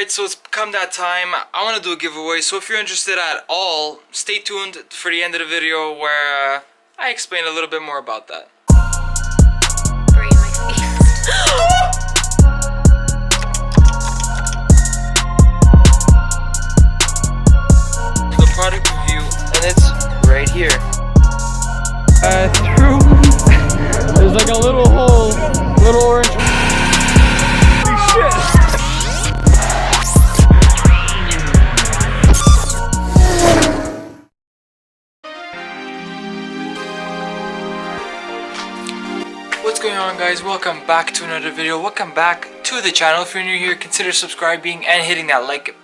Alright, so it's come that time. I want to do a giveaway, so if you're interested at all, stay tuned for the end of the video where I explain a little bit more about that. The product review, and it's right here. There's like a little hole, little orange. Holy shit! What's going on, guys? Welcome back to another video. Welcome back to the channel. If you're new here, consider subscribing and hitting that like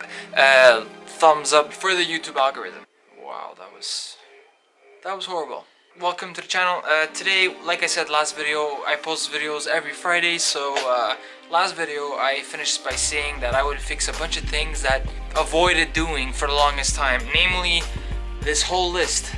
thumbs up for the YouTube algorithm. Wow, that was horrible. Welcome to the channel. Today, like I said last video, I post videos every Friday. So last video I finished by saying that I would fix a bunch of things that avoided doing for the longest time, namely this whole list.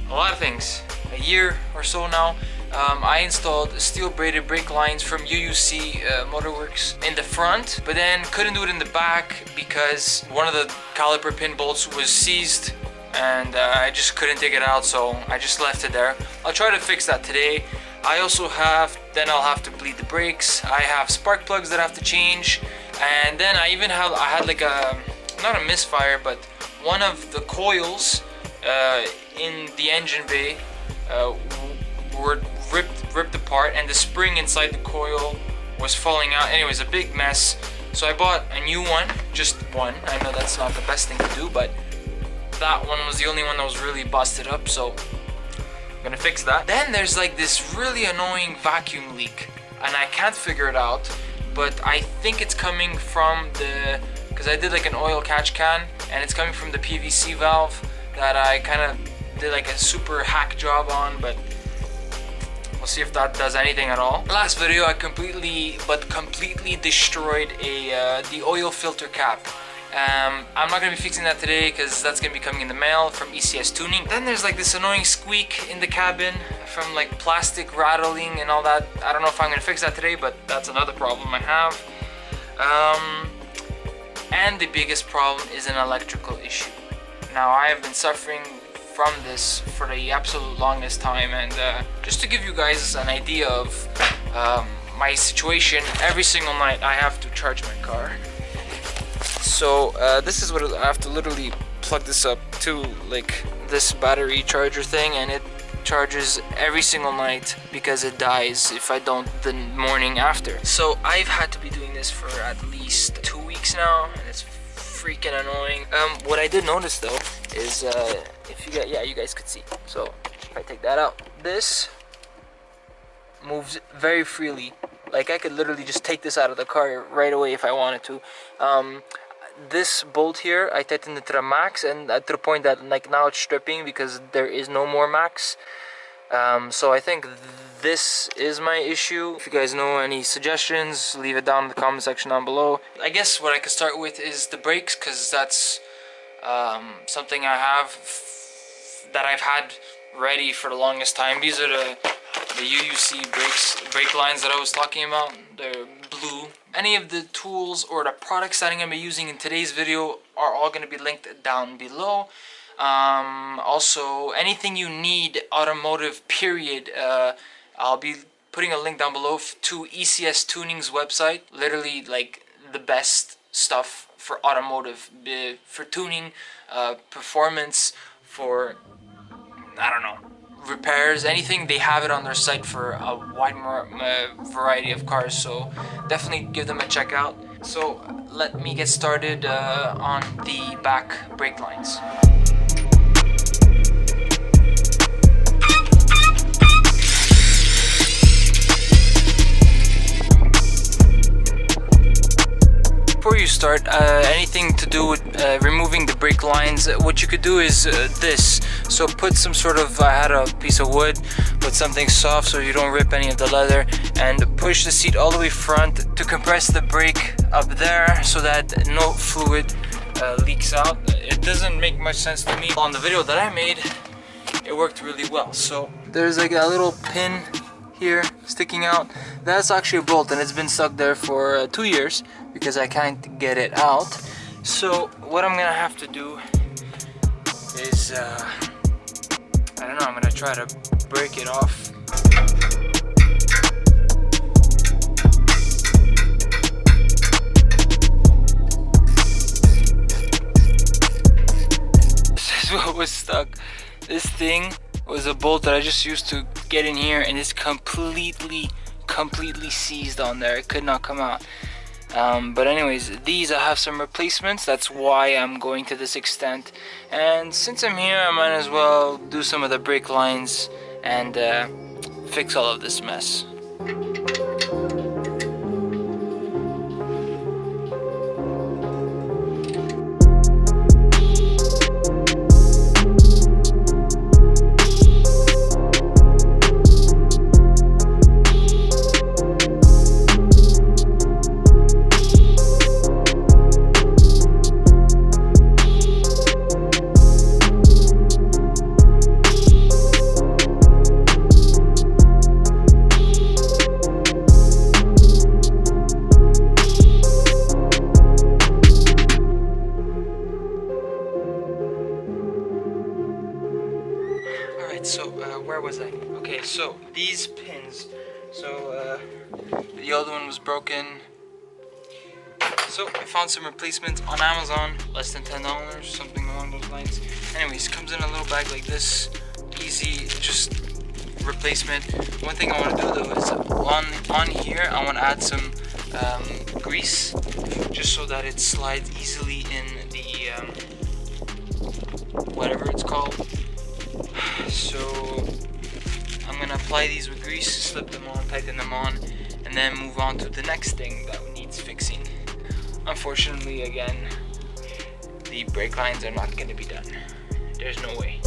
A lot of things. A year or so now, I installed steel braided brake lines from UUC Motorworks in the front, but then couldn't do it in the back because one of the caliper pin bolts was seized and I just couldn't take it out, so I just left it there. I'll try to fix that today. I also have, then I'll have to bleed the brakes. I have spark plugs that I have to change, and then I had like a, not a misfire, but one of the coils in the engine bay were ripped apart, and the spring inside the coil was falling out. Anyways, a big mess. So I bought a new one, just one. I know that's not the best thing to do, but that one was the only one that was really busted up, so I'm gonna fix that. Then there's like this really annoying vacuum leak, and I can't figure it out, but I think it's coming from the, because I did like an oil catch can, and it's coming from the PVC valve that I kind of did like a super hack job on, but we'll see if that does anything at all. Last video I completely destroyed the oil filter cap. I'm not gonna be fixing that today because that's gonna be coming in the mail from ECS Tuning. Then there's like this annoying squeak in the cabin from like plastic rattling and all that. I don't know if I'm gonna fix that today, but that's another problem I have. And the biggest problem is an electrical issue. Now I have been suffering from this for the absolute longest time, and just to give you guys an idea of my situation, every single night I have to charge my car. So this is what I have to literally plug this up to, like this battery charger thing, and it charges every single night because it dies if I don't the morning after. So I've had to be doing this for at least 2 weeks now, and it's freaking annoying. What I did notice though is if you get, yeah, you guys could see. So if I take that out, this moves very freely. Like I could literally just take this out of the car right away if I wanted to. This bolt here, I tightened it to the max, and to the point that like now it's stripping because there is no more max. So I think this is my issue. If you guys know any suggestions, leave it down in the comment section down below. I guess what I could start with is the brakes, because that's something I have that I've had ready for the longest time. These are the UUC brake lines that I was talking about. They're blue. Any of the tools or the products that I'm going to be using in today's video are all going to be linked down below. Also, anything you need automotive period, I'll be putting a link down below to ECS Tuning's website. Literally like the best stuff for automotive, for tuning, performance, for, I don't know, repairs, anything. They have it on their site for a wide variety of cars, so definitely give them a check out. So let me get started on the back brake lines. Before you start, anything to do with removing the brake lines, what you could do is this. So put some sort of, I had a piece of wood, put something soft so you don't rip any of the leather, and push the seat all the way front to compress the brake up there so that no fluid leaks out. It doesn't make much sense to me. On the video that I made, it worked really well. So there's like a little pin here sticking out. That's actually a bolt, and it's been stuck there for 2 years because I can't get it out. So what I'm gonna have to do is I don't know, I'm gonna try to break it off. This is what was stuck. This thing was a bolt that I just used to get in here, and it's completely seized on there. It could not come out. But anyways, these I have some replacements. That's why I'm going to this extent. And since I'm here, I might as well do some of the brake lines and fix all of this mess. So where was I? Okay, so these pins. So the old one was broken. So I found some replacements on Amazon, less than $10, something along those lines. Anyways, comes in a little bag like this, easy, just replacement. One thing I want to do though is on here I want to add some grease, just so that it slides easily in the whatever it's called. So I'm gonna apply these with grease, slip them on, tighten them on, and then move on to the next thing that needs fixing. Unfortunately, again, the brake lines are not gonna be done. There's no way.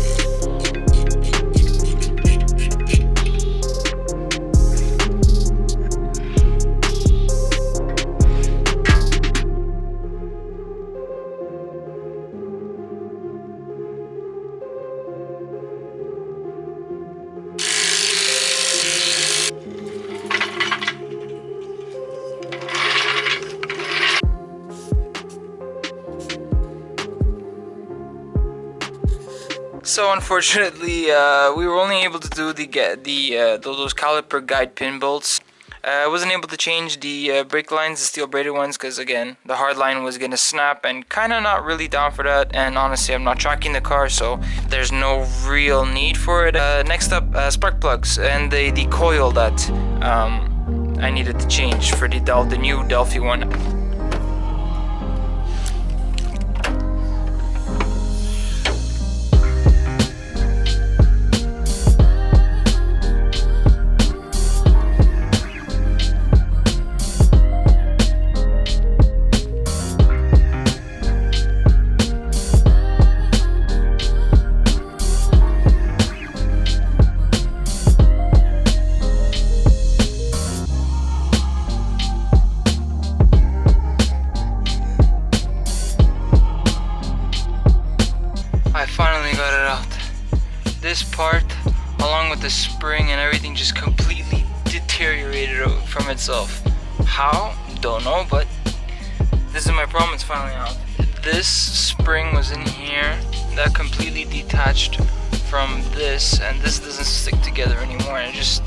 So unfortunately, we were only able to do those caliper guide pin bolts. I wasn't able to change the brake lines, the steel braided ones, because again, the hard line was gonna snap, and kind of not really down for that. And honestly, I'm not tracking the car, so there's no real need for it. Next up, spark plugs and the coil that I needed to change for the new Delphi one. I finally got it out. This part, along with the spring and everything, just completely deteriorated from itself. How? Don't know, but this is my problem, it's finally out. This spring was in here, that completely detached from this, and this doesn't stick together anymore, and it just...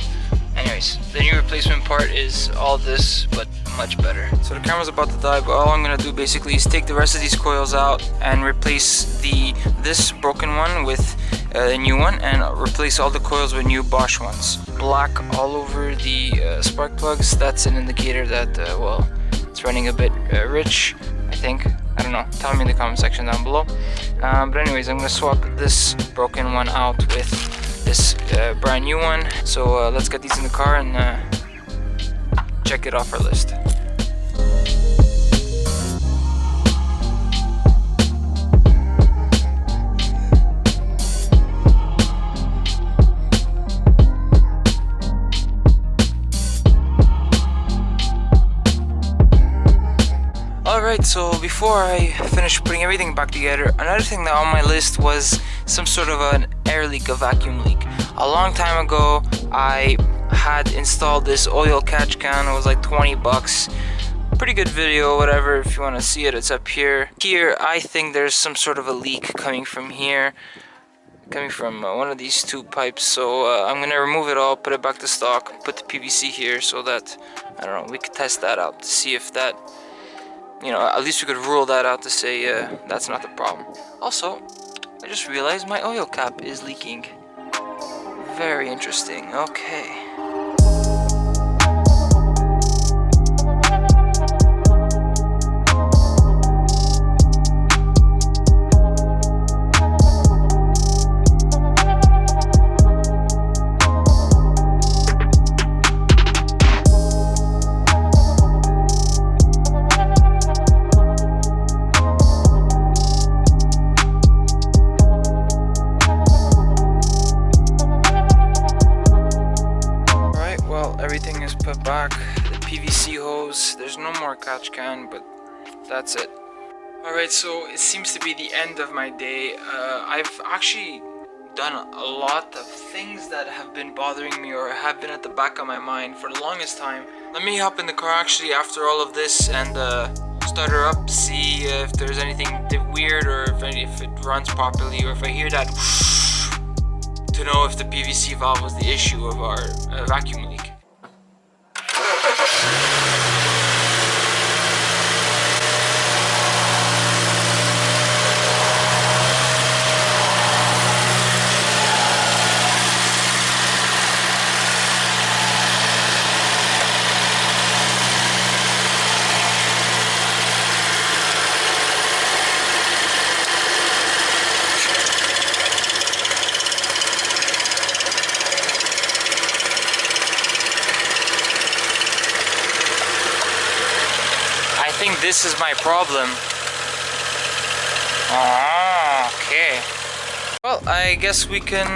Anyways, the new replacement part is all this, but much better. So the camera's about to die, but all I'm gonna do basically is take the rest of these coils out and replace this broken one with a new one, and replace all the coils with new Bosch ones. Black all over the spark plugs. That's an indicator that well, it's running a bit rich, I think. I don't know, tell me in the comment section down below. But anyways, I'm gonna swap this broken one out with this brand new one. So let's get these in the car and check it off our list. Alright, so before I finish putting everything back together, another thing that on my list was some sort of an air leak, a vacuum leak. A long time ago, I had installed this oil catch can. It was like 20 bucks. Pretty good video, whatever. If you want to see it, it's up here. Here, I think there's some sort of a leak coming from here, coming from one of these two pipes. So I'm gonna remove it all, put it back to stock, put the PVC here so that, I don't know, we could test that out to see if that, you know, at least we could rule that out to say that's not the problem. Also, I just realized my oil cap is leaking. Very interesting. Okay. Everything is put back. The PVC hose, there's no more catch can, but that's it. Alright, so it seems to be the end of my day. I've actually done a lot of things that have been bothering me or have been at the back of my mind for the longest time. Let me hop in the car actually after all of this and start her up, see if there's anything weird or if it runs properly, or if I hear that to know if the PVC valve was the issue of our vacuum leak. I think this is my problem. Okay. Well, I guess we can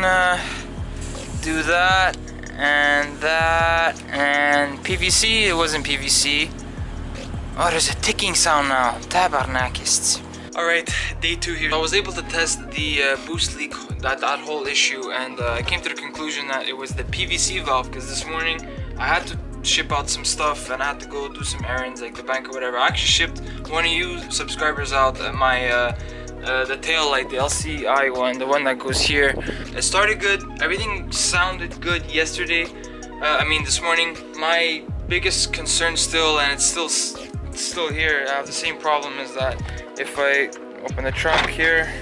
do that and PVC. It wasn't PVC. Oh, there's a ticking sound now. Tabernakist. Alright, day 2 here. I was able to test the boost leak, that whole issue, and I came to the conclusion that it was the PVC valve, because this morning I had to ship out some stuff and I had to go do some errands like the bank or whatever. I actually shipped one of you subscribers out my the tail light, the LCI one, the one that goes here. It started good, everything sounded good yesterday. This morning. My biggest concern still, and it's still here, I have the same problem, is that if I open the trunk here,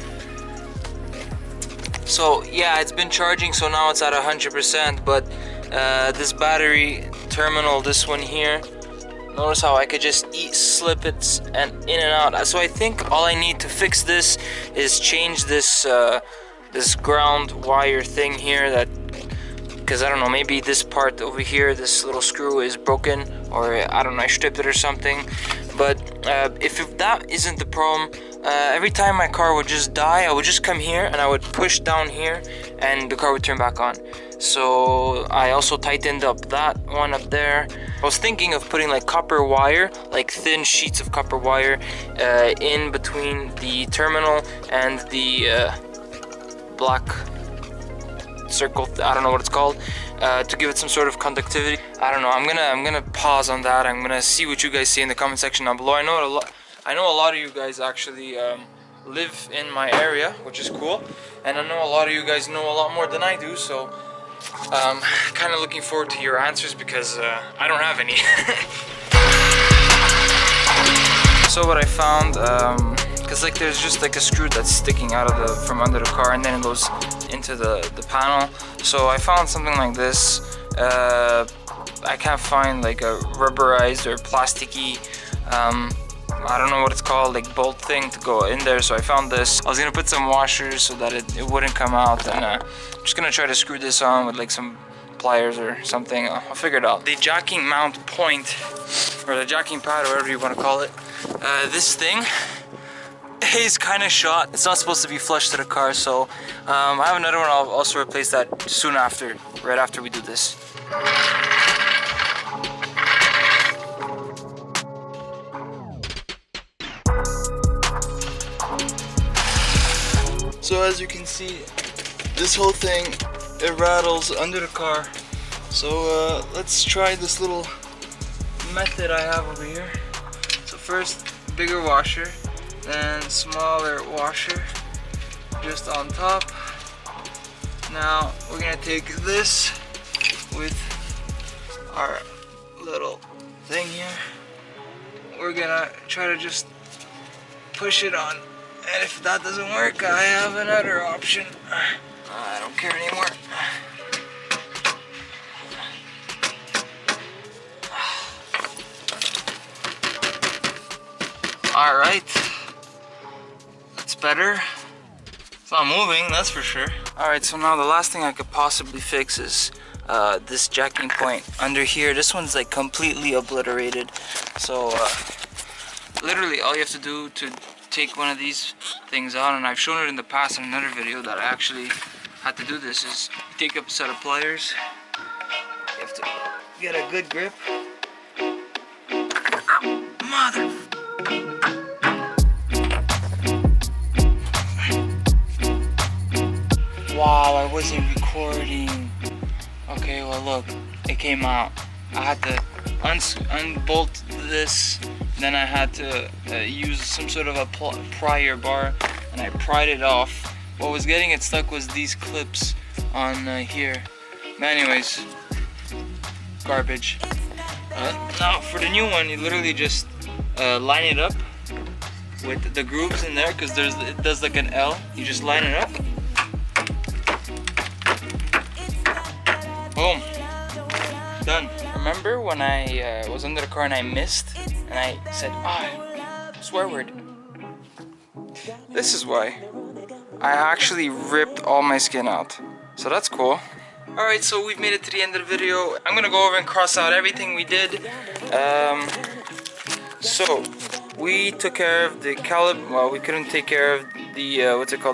so yeah, it's been charging, so now it's at 100%, but this battery terminal, this one here, notice how I could just slip it and in and out. So I think all I need to fix this is change this this ground wire thing here, that, because I don't know, maybe this part over here, this little screw is broken, or I don't know, I stripped it or something. But if that isn't the problem, every time my car would just die, I would just come here and I would push down here and the car would turn back on. So I also tightened up that one up there. I was thinking of putting like copper wire, like thin sheets of copper wire in between the terminal and the black circle, I don't know what it's called, to give it some sort of conductivity. I don't know, I'm gonna pause on that. I'm gonna see what you guys say in the comment section down below. I know a lot of you guys actually live in my area, which is cool, and I know a lot of you guys know a lot more than I do, so kind of looking forward to your answers, because I don't have any. So what I found, because like there's just like a screw that's sticking out of from under the car, and then it goes into the panel. So I found something like this. I can't find like a rubberized or plasticky, I don't know what it's called, like bolt thing to go in there. So I found this. I was gonna put some washers so that it wouldn't come out, and I'm just gonna try to screw this on with like some pliers or something. I'll figure it out. The jacking mount point, or the jacking pad, or whatever you want to call it, this thing is kind of shot. It's not supposed to be flush to the car, so I have another one. I'll also replace that soon after, right after we do this. So as you can see, this whole thing, it rattles under the car. So let's try this little method I have over here. So first, bigger washer, then smaller washer just on top. Now we're gonna take this with our little thing here. We're gonna try to just push it on, and if that doesn't work, I have another option. I don't care anymore. Alright, that's better. It's not moving, that's for sure. Alright, so now the last thing I could possibly fix is this jacking point under here. This one's like completely obliterated. So literally all you have to do to take one of these things out, and I've shown it in the past in another video that I actually had to do this, is you take up a set of pliers. You have to get a good grip. Mother. Wow, I wasn't recording. Okay, well look, it came out. I had to unbolt this, then I had to use some sort of a prior bar, and I pried it off. What was getting it stuck was these clips on here. But anyways, garbage. Now for the new one, you literally just line it up with the grooves in there, because it does like an L. You just line it up. Boom. Done. Remember when I was under the car and I missed and I said, swear word? This is why. I actually ripped all my skin out. So that's cool. Alright, so we've made it to the end of the video. I'm gonna go over and cross out everything we did. So we took care of the caliper. Well, we couldn't take care of the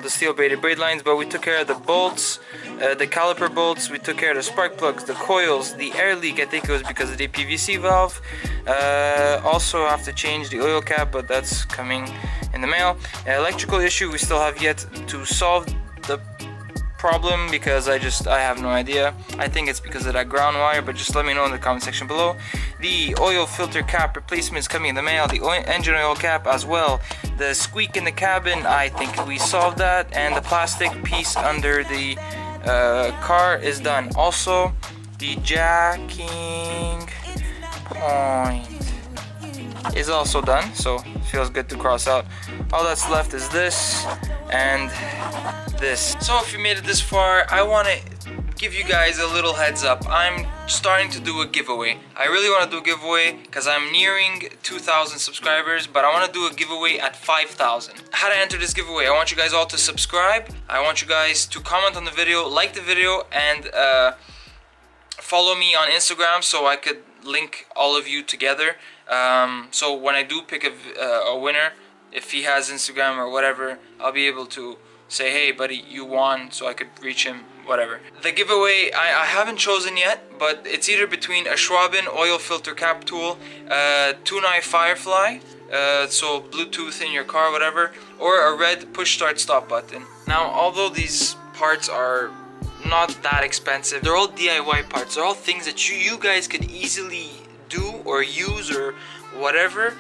the steel braided brake lines, but we took care of the bolts, the caliper bolts. We took care of the spark plugs, the coils, the air leak. I think it was because of the PVC valve. Also have to change the oil cap, but that's coming in the mail. Electrical issue, we still have yet to solve the problem, because I have no idea. I think it's because of that ground wire, but just let me know in the comment section below. The oil filter cap replacement is coming in the mail, the engine oil cap as well. The squeak in the cabin, I think we solved that, and the plastic piece under the car is done. Also, the jacking point is also done, so it feels good to cross out. All that's left is this and this. So if you made it this far, I want to give you guys a little heads up. I'm starting to do a giveaway. I really want to do a giveaway because I'm nearing 2,000 subscribers, but I want to do a giveaway at 5,000. How to enter this giveaway? I want you guys all to subscribe. I want you guys to comment on the video, like the video, and follow me on Instagram so I could link all of you together. So when I do pick a winner, if he has Instagram or whatever, I'll be able to say, hey buddy, you won, so I could reach him, whatever. The giveaway, I haven't chosen yet, but it's either between a Schwabin oil filter cap tool, Tunai Firefly, so Bluetooth in your car, whatever, or a red push start stop button. Now, although these parts are not that expensive, they're all DIY parts. They're all things that you guys could easily do or use or whatever,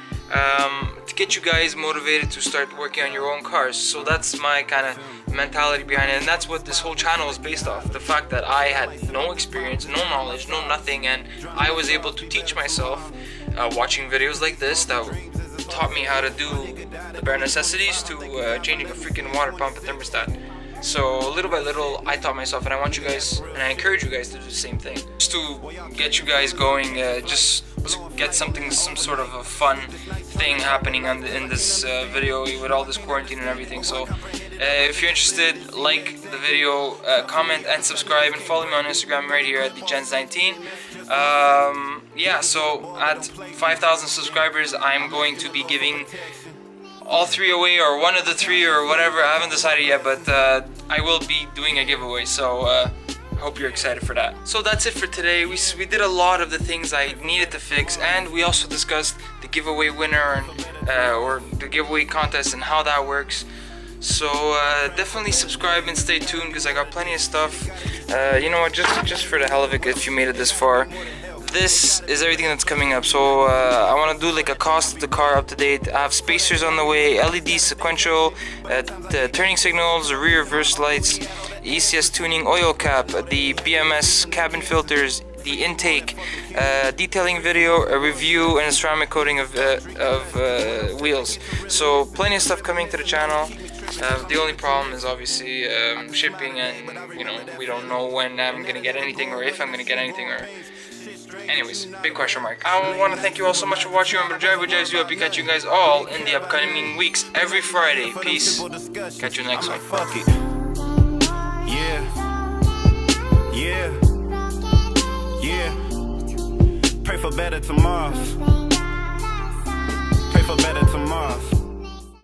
to get you guys motivated to start working on your own cars. So that's my kind of mentality behind it, and that's what this whole channel is based off. The fact that I had no experience, no knowledge, no nothing, and I was able to teach myself watching videos like this that taught me how to do the bare necessities to changing a freaking water pump and thermostat. So little by little, I taught myself, and I want you guys, and I encourage you guys to do the same thing, just to get you guys going, just to get some sort of a fun thing happening in this video with all this quarantine and everything. So if you're interested, like the video, comment and subscribe, and follow me on Instagram right here at thegents19. Yeah, so at 5,000 subscribers, I'm going to be giving all three away, or one of the three, or whatever. I haven't decided yet, but I will be doing a giveaway, so I hope you're excited for that. So that's it for today. We did a lot of the things I needed to fix, and we also discussed the giveaway winner and or the giveaway contest and how that works. So definitely subscribe and stay tuned because I got plenty of stuff. You know what, just for the hell of it, if you made it this far, this is everything that's coming up. So I want to do like a cost of the car up to date. I have spacers on the way, LED sequential, the turning signals, rear reverse lights, ECS tuning, oil cap, the BMS cabin filters, the intake, detailing video, a review, and a ceramic coating of wheels. So plenty of stuff coming to the channel. The only problem is obviously shipping, and you know, we don't know when I'm gonna get anything or if I'm gonna get anything, or anyways, big question mark. I want to thank you all so much for watching. Remember to drive what drives you. Hope you catch you guys all in the upcoming weeks every Friday. Peace. Catch you next one. Fuck it. Yeah. Yeah. Yeah. Pray for better tomorrows. Pray for better tomorrows.